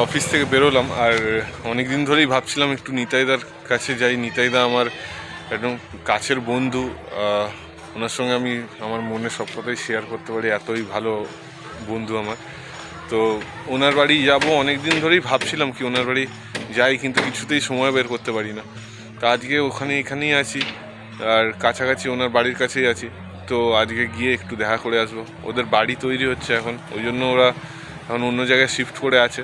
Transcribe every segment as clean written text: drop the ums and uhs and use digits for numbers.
Office থেকে বেরোলাম, আর অনেক দিন ধরেই ভাবছিলাম একটু নিতাইদার কাছে যাই। নিতাইদা আমার একদম কাছের বন্ধু, ওনার সঙ্গে আমি আমার মনে সব কথাই শেয়ার করতে পারি, এতই ভালো বন্ধু আমার। তো ওনার বাড়ি যাব, অনেক দিন ধরেই ভাবছিলাম কি ওনার বাড়ি যাই, কিন্তু কিছুতেই সময় বের করতে পারি না। তো আজকে এখানেই আছি, আর কাছাকাছি ওনার বাড়ির কাছেই আছি। তো আজকে গিয়ে একটু দেখা করে আসবো। ওদের বাড়ি তৈরি হচ্ছে এখন, ওই জন্য ওরা এখন অন্য জায়গায় শিফট করে আছে।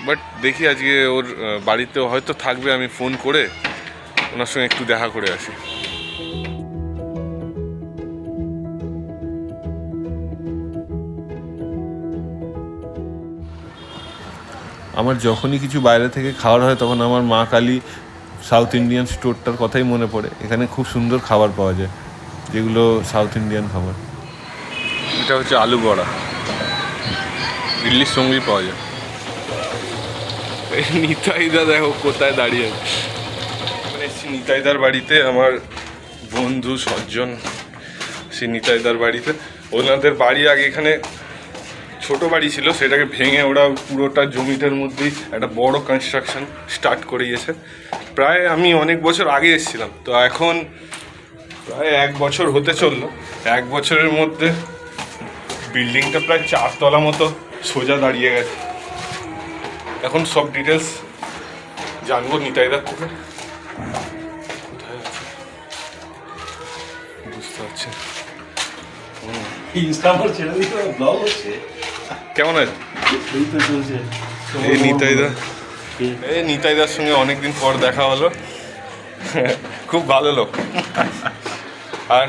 বাট দেখি আজকে ওর বাড়িতে হয়তো থাকবে, আমি ফোন করে ওনার সঙ্গে একটু দেখা করে আসি। আমার যখনই কিছু বাইরে থেকে খাওয়ার হয় তখন আমার মা কালী সাউথ ইন্ডিয়ান স্টোরটার কথাই মনে পড়ে। এখানে খুব সুন্দর খাবার পাওয়া যায়, যেগুলো সাউথ ইন্ডিয়ান খাবার। এটা হচ্ছে আলু বড়া, ইডলির সঙ্গেই পাওয়া যায়। নিতাইদা দেখো কোথায় দাঁড়িয়ে আছে। মানে নিতাইদার বাড়িতে, আমার বন্ধু সজ্জন, সে নিতাইদার বাড়িতে। ওনাদের বাড়ি আগে এখানে ছোট বাড়ি ছিল, সেটাকে ভেঙে ওরা পুরোটা জমিটার মধ্যেই একটা বড় কনস্ট্রাকশন স্টার্ট করে গিয়েছে। প্রায় আমি অনেক বছর আগে এসেছিলাম, তো এখন প্রায় 1 বছর হতে চললো। 1 বছরের মধ্যে বিল্ডিংটা প্রায় 4 তলা মতো সোজা দাঁড়িয়ে গেছে। এখন সব ডিটেলস জানবো নিতাইদার থেকে। কোথায় আছে বুঝতে পারছি। কেমন আছে? এই নিতাইদার সঙ্গে অনেকদিন পর দেখা হলো। খুব ভালো লোক। আর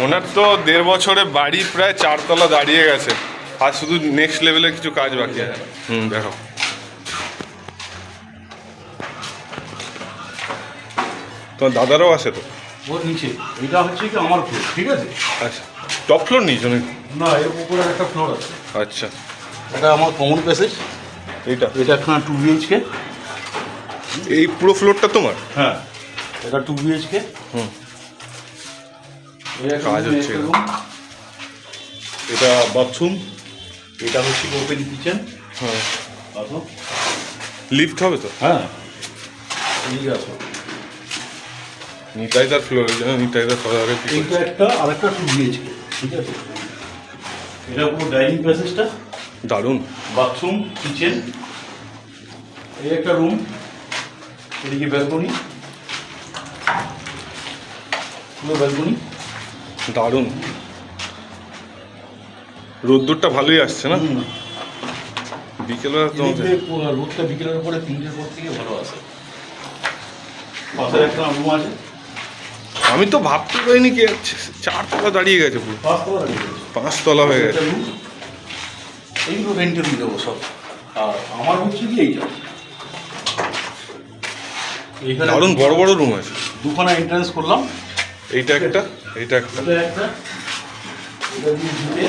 ওনার তো 1.5 বছরে বাড়ি প্রায় 4 তলা দাঁড়িয়ে গেছে, আর শুধু নেক্সট লেভেলে কিছু কাজ বাকি আছে। দেখো তোমার দাদারও আছে তো? ওর নিচে এটা হচ্ছে কি আমার ফ্লোর, ঠিক আছে? আচ্ছা, টপ ফ্লোর নিচে নাকি? না, এর উপরে একটা ফ্লোর আছে। আচ্ছা, এটা আমার কমন প্যাসেজ। এটা একটা 2 BHK। এই পুরো ফ্লোরটা তোমার? হ্যাঁ, এটা 2 BHK। কাজ হচ্ছে। এটা বাথরুম, এটা হচ্ছে ওপেন কিচেন। হ্যাঁ, আসো। লিফট হবে তো? হ্যাঁ, ঠিক আছে। নিতাইদার ফ্লোরে যেন নিতাইদার ফ্লোরে এইটা একটা আরেকটা 2 BHK, ঠিক আছে? এটা পুরো ডাইনিং প্যাসেজটা দারুণ। বাথরুম, কিচেন, এই একটা রুম, এদিকে ব্যালকনি, পুরো ব্যালকনি। দারুণ। রোদ্দুরটা ভালোই আসছে না? বিকেলবেলা তোমাদের রোদটা বিকেলের পরে 3টের পর থেকে ভালো আসে। পাশে একটা রুম আছে। আমি তো ভাবতে পারিনি কি 4 তলা দাঁড়িয়ে গেছে, পুরো 5 তলা হয়ে গেছে। এইগুলো রেন্টে দিয়ে দেবো সব। আর আমার হচ্ছে কি এইটা, এইখানে দারুণ বড় বড় রুম আছে। দুখানা এন্ট্রান্স করলাম। এইটা একটা, এইটা একটা। এটা দিয়ে ঢুকে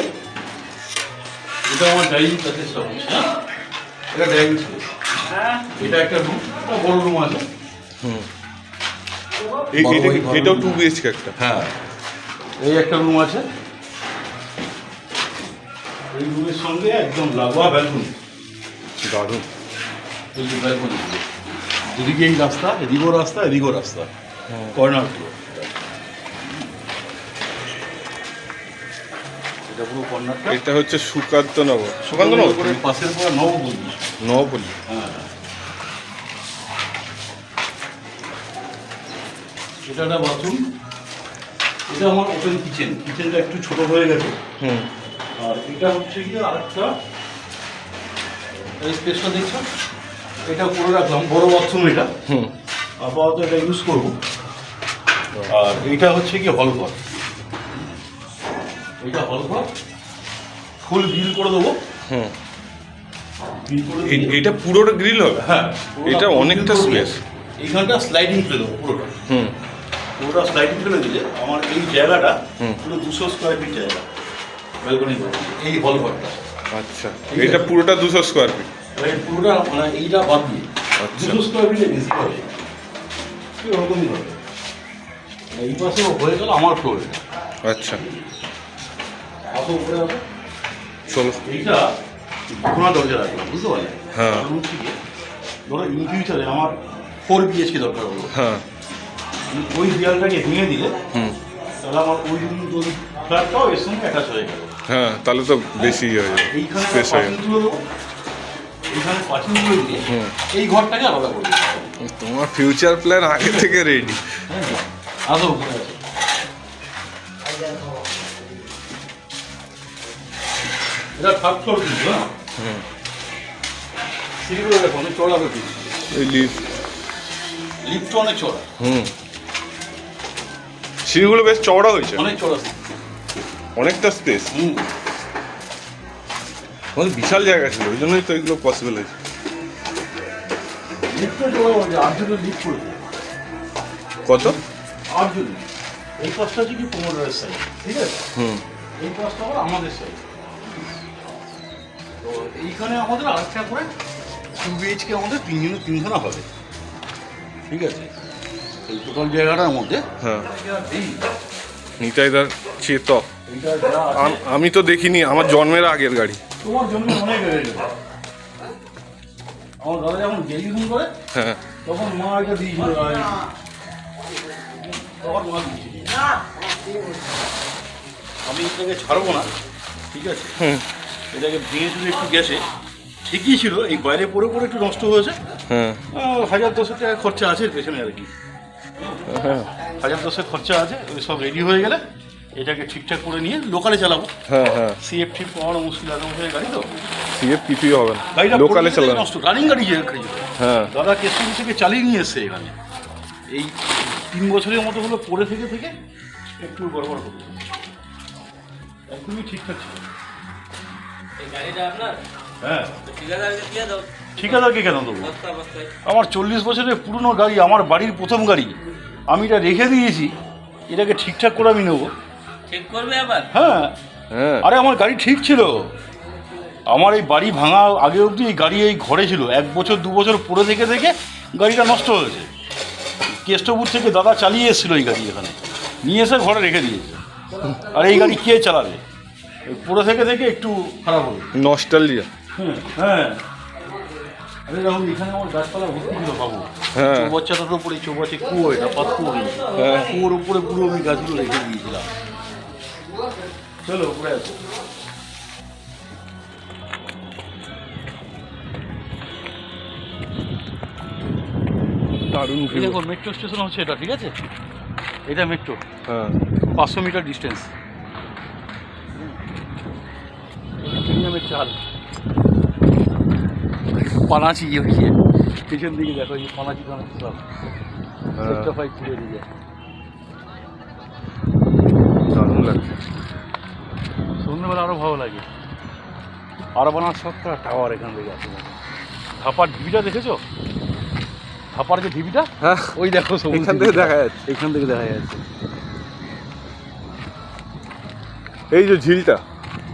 এটা আমার ডাইনিং প্যাসেজটা হচ্ছে। এটা ডাইনিং স্পেস। এটা একটা রুম, একটা বড় রুম আছে। এটাও 2 BHK একটা। হ্যাঁ, এই একটা রুম আছে। এই রুমের সঙ্গে একদম লাগোয়া ব্যালকনি। দারুণ। এই যে ব্যালকনি, এদিকে এই রাস্তা, এদিকেও রাস্তা, এদিকেও রাস্তা, কর্নার ফ্লোর। এটা পুরো কর্নারটা। এটা হচ্ছে সুকান্ত নগর পাশের পর নবপল্লী। নবপল্লী। হ্যাঁ, এটা একটা বাথরুম। এটা আমার ওপেন কিচেন। কিচেনটা একটু ছোট হয়ে গেছে। আর এটা হচ্ছে কি আরেকটা, এই স্পেসটা দেখছো, এটা করে রাখলাম বড় বাথরুম। এটা আপাতত এটা ইউজ করবো। আর এইটা হচ্ছে কি হল ঘর। এইটা হল ঘর, ফুল গ্রিল করে দেবো। এটা পুরোটা গ্রিল হবে? হ্যাঁ, এটা অনেকটা স্পেস। এইখানটা স্লাইডিং ফেলে দেবো পুরোটা। পুরোটা স্লাইডিং ফেলে দিলে আমার এই জায়গাটা পুরো 200 স্কোয়ার ফিট জায়গা ব্যালকনি, এই হল ঘরটা। আচ্ছা, এটা পুরোটা 200 স্কোয়ার ফিট? পুরোটা মানে এইটা বাদ দিয়ে 200 স্কোয়ার ফিটে বেশি হবে, ওরকমই হবে। এই পাশে হয়ে গেল আমার ফ্লোর। আচ্ছা, আসো উপরে আসো। চলো। এইটা দুখানা দরজা রাখলাম, বুঝতে পারলে? হ্যাঁ। রুম থেকে ধরো ইন ফিউচারে আমার 4 BHK দরকার হলো, হ্যাঁ। ওই দেয়ালটাকে ভেঙে দিলে হুম। তাহলে আমার ওই রুম ওই ফ্ল্যাটটাও এর সঙ্গে অ্যাটাচ হয়ে গেল। হ্যাঁ, তাহলে তো বেশি হয়ে যাবে, এইখানে স্পেস হয়ে যাবে। পাঁচিলগুলো দেবো, এইখানে পাঁচিলগুলো দিয়ে হুম। এই ঘরটাকে আলাদা করে দিতে হবে। তোমার ফিউচার প্ল্যান আগে থেকে রেডি। হ্যাঁ, আসো উপরে আসো। এটা থার্ড ফ্লোর কিন্তু, হ্যাঁ। হুম। সিঁড়িগুলো দেখো অনেক চড়া হবে, ওই লিফট। লিফটও অনেক চড়া, হুম। সিঁড়িগুলো বেশ চওড়া হয়েছে, অনেক চড়া। অনেকটা স্পেস। হুম। আমাদের বিশাল জায়গা ছিল, ওই জন্যই তো এগুলো পসিবল হয়েছে। লিফটও চড়া হবে, 8 জনের লিফট করবে। কত? 8 জন। এই পাশটা হচ্ছে কি প্রমোটারের সাইড, ঠিক আছে? হুম। এই পাশটা হলো আমাদের সাইড। তো এইখানে আমাদের আরেকটা করে 2 BHK আমাদের 3 জনের 3খানা হবে, ঠিক আছে? এই টোটাল জায়গাটার মধ্যে হ্যাঁ। এই নিতাইদার চেতক এইটা যা আছে, আমি তো দেখিনি, আমার জন্মের আগের গাড়ি। তোমার জন্য অনেক বেড়ে যাবে। আমার দাদা যখন গ্র্যাজুয়েশন করে হ্যাঁ। তখন মা এটা দিয়েছিল, তখন মা দিয়েছিল। আমি এটাকে ছাড়বো না, ঠিক আছে? হুম। এটাকে ভেঙে চুলে একটু গেছে, ঠিকই ছিল, এই বাইরে পড়ে পড়ে একটু নষ্ট হয়েছে। হ্যাঁ। 1000-1000 টাকা খরচা আছে এর পেছনে আর কি, হ্যাঁ। 1000-1000 খরচা আছে। ওই সব রেডি হয়ে গেলে এটাকে ঠিকঠাক করে নিয়ে লোকালে চালাবো। হ্যাঁ। হ্যাঁ। সিএফ ঠিক পাওয়ানো মুশকিল, আছে গাড়ি তো, সিএফ কিছুই হবে না, গাড়িটা লোকালে চালানো। নষ্ট, রানিং গাড়ি যে গাড়ি। হ্যাঁ। দাদা কেসি থেকে চালিয়ে নিয়ে এসছে এখানে, এই 3 বছরের মতো হলো পড়ে থেকে থেকে একটু গড়বড় করছে, একদমই ঠিকঠাক ছিল। এই গাড়িটা আপনার? হ্যাঁ, তো ঠিকাদারকে দিয়ে দাও, ঠিকাদারকে কেন দেবো? বস্তা বস্তায়। আমার 40 বছরের পুরনো গাড়ি, আমার বাড়ির প্রথম গাড়ি, আমি এটা রেখে দিয়েছি, এটাকে ঠিকঠাক করে আমি নেবো। ঠিক করবে আবার? হ্যাঁ, হ্যাঁ। আরে আমার গাড়ি ঠিক ছিল, আমার এই বাড়ি ভাঙা আগে অবধি এই গাড়ি এই ঘরে ছিল, 1 বছর 2 বছর পরে থেকে থেকে গাড়িটা নষ্ট হয়েছে। কেষ্টপুর থেকে দাদা চালিয়ে এসেছিলো এই গাড়ি, এখানে নিয়ে এসে ঘরে রেখে দিয়েছে। আর এই গাড়ি কে চালাবে? এই পরে থেকে থেকে একটু খারাপ হবে। নস্টালজিয়া। হ্যাঁ, হ্যাঁ। আরে রাহুল, এখানে আমার গাছপালা ভর্তি ছিল বাবু। হ্যাঁ। চৌবাচ্চাটার উপরে, চৌবাচ্চা কুয়ো, এটা পাত কুয়ো নেই। হ্যাঁ। কুয়োর উপরে পুরো আমি গাছগুলো রেখে দিয়েছিলাম। চলো উপরে আসো। দারুণ এই ভিউ। দেখো মেট্রো স্টেশন হচ্ছে এটা, ঠিক আছে? এটা মেট্রো, হ্যাঁ। 500 মিটার ডিস্টেন্স। প্রিমিয়ামের চাল, পানাচি ইয়ে পেছন দিকে দেখো, এই পানাচি পানাচি সব হ্যাঁ। সেক্টর 5 ঘুরে দিকে। দারুণ লাগছে। সন্ধ্যেবেলা আরও ভালো লাগে। আরবানার সবটা টাওয়ার এখান থেকে আছে। ধাপার ঢিবিটা দেখেছো? ধাপার যে ঢিবিটা, হ্যাঁ। ওই দেখো এখান থেকে দেখা যাচ্ছে। এখান থেকে দেখা যাচ্ছে। এই যে ঝিলটা,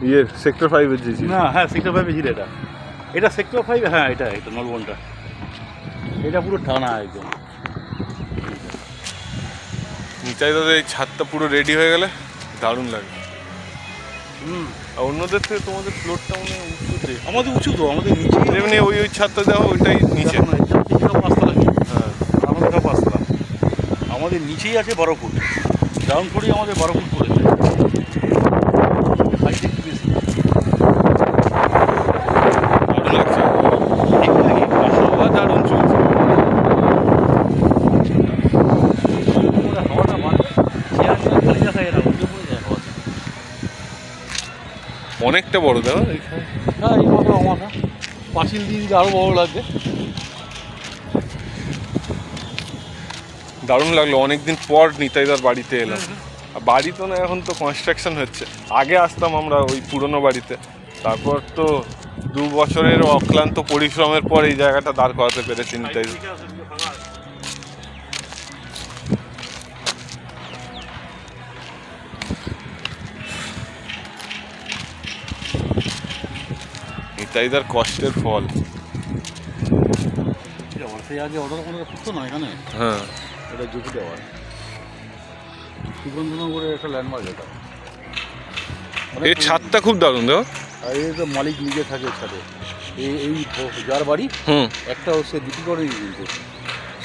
ইয়ে সেক্টর 5-এর যে ঝিল। না, হ্যাঁ, সেক্টর 5 ঝিল এটা। এটা সেক্টর 5, হ্যাঁ, এটা নলবনটা। এটা পুরো টানা একদম। নিতাই দাদা এই ছাদটা পুরো রেডি হয়ে গেলে দারুণ লাগে। আর অন্যদের থেকে তোমাদের ফ্লোরটা মনে হয় উঁচুতে। আমাদের উঁচু তো, আমাদের নিচে এমনি ওই ছাদটা দেখো, ওইটাই নিচে। পাঁচতলা কি? হ্যাঁ। আমাদের 5তলা। আমাদের নিচেই আছে 12 ফুট, গ্রাউন্ড ফ্লোরেই আমাদের 12 ফুট পড়েছে। হাইট একটু বেশি। দারুণ লাগছে। হাওয়া দারুণ চলছে। হাওয়াটা বাড়বে, চেয়ার নিয়ে খালি দেখা যায় না, উল্টে পড়ে যায় হাওয়া। অনেকটা বড় দেখো এখানে। না, এই মাথা অমাথা পাঁচিল দিয়ে দিলে আরও বড় লাগবে। দারুণ লাগলো, অনেকদিন পর নিতাইদার বাড়িতে এলাম। আর বাড়ি তো না, এখন তো কনস্ট্রাকশন হচ্ছে। আগে আসতাম আমরা ওই পুরনো বাড়িতে, তারপর তো 2 বছরের অক্লান্ত পরিশ্রমের পর এই জায়গাটা দাঁড় করাতে পেরেছি নিতাইদা। নিতাইদার কষ্টের ফল। সেই আগে অর্ডার করে করতো না এখানে, হ্যাঁ। এটা জুপি টাওয়ার, সুগন্ধনগরের একটা ল্যান্ডমার্ক এটা। এই ছাদটা খুব দারুণ দেখো। আর এই তো মালিক নিজে থাকে ছাদে। এই যার বাড়ি হুম। একটা হচ্ছে দুটি করে কিন্তু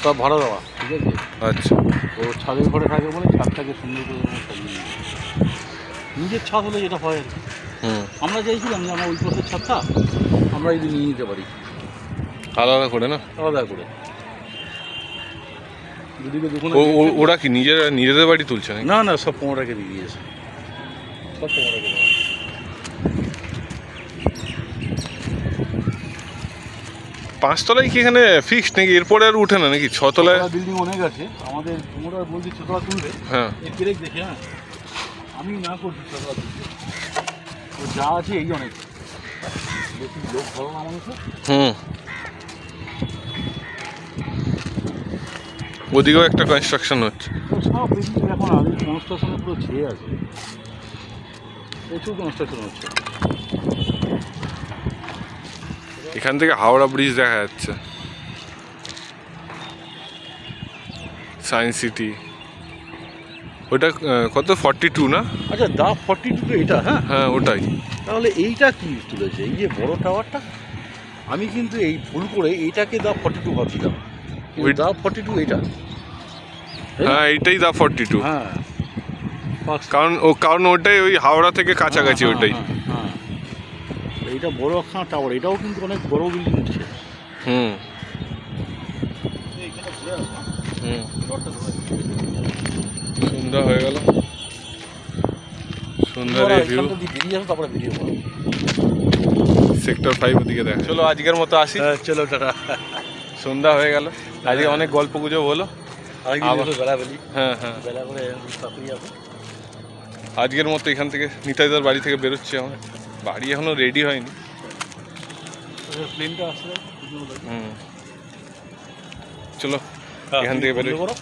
সব ভাড়া দেওয়া, ঠিক আছে। আচ্ছা। ও ছাদের ঘরে থাকে বলে ছাদটাকে সুন্দর করে সাজিয়ে নিয়েছে। নিজের ছাদ হলে যেটা হয় আর কি। হুম। আমরা চাইছিলাম যে আমার ওই পাশের ছাদটা আমরা যদি নিয়ে নিতে পারি আলাদা করে না? আলাদা করে। দুদিকে দুখানে ওরা কি নিজেদের বাড়ি তুলছে নাকি? না না, সব 15টাকে দিয়ে দিয়েছে, সব 15টাকে দেওয়া। পাঁচতলায় কি এখানে ফিক্সড নাকি? এরপরে আর উঠে না নাকি? ছতলায়? বিল্ডিং অনেক আছে আমাদের, তোমরা বলছি ছোটরা তুলবে। হ্যাঁ। এই ব্রেক দেখে, হ্যাঁ আমি না করছি ছোটরা তুলবে। ও যা আছে এই অনেক বেশি লোক ভালো না মানুষের। হুম। ওদিকেও একটা কনস্ট্রাকশন হচ্ছে। তো সব বেশি এখন আগের কনস্ট্রাকশনে পুরো ছেয়ে আছে, প্রচুর কনস্ট্রাকশন হচ্ছে। এখান থেকে হাওড়া ব্রিজ দেখা যাচ্ছে, সায়েন্স সিটি। ওটা কত 42 না? আচ্ছা, দা 42 তো এটা, হ্যাঁ হ্যাঁ ওটাই। তাহলে এইটা কি তুলেছে, এই যে বড় টাওয়ারটা? আমি কিন্তু এই ভুল করে এইটাকে দা 42 ভাবছিলাম, কিন্তু ওই- দা 42 এইটা, তাই না? হ্যাঁ এইটাই দা 42। হ্যাঁ কারণ ওটাই ওই হাওড়া থেকে কাছাকাছি হ্যাঁ, ওটাই। হ্যাঁ, হ্যাঁ। এইটা বড় একখানা টাওয়ার, এটাও কিন্তু অনেক বড় বিল্ডিং উঠছে। হুম এইখানে ঘুরে আসলাম, হুম। টাওয়ারটা ধরে। সন্ধ্যা হয়ে গেল, সন্ধ্যার তোমরা রিভিউ। এখানটা দিয়ে বেরিয়ে আসো, তারপরে ভিডিও করো। সেক্টর 5 ওদিকে দেখ। চলো আজকের মতো আসি। হ্যাঁ চলো, টাটা। সন্ধ্যা হয়ে গেল, আজকে অনেক গল্প গুজব হলো। আবার- বেলাবেলি, হ্যাঁ হ্যাঁ। বেলা করে তাড়াতাড়ি আসো। আজকের মতো এখান থেকে নিতাইদার বাড়ি থেকে বেরোচ্ছি। আমার বাড়ি এখনো রেডি হয়নি। প্লেনটা আসলে হুম। চলো এখান থেকে বেরোই। করো।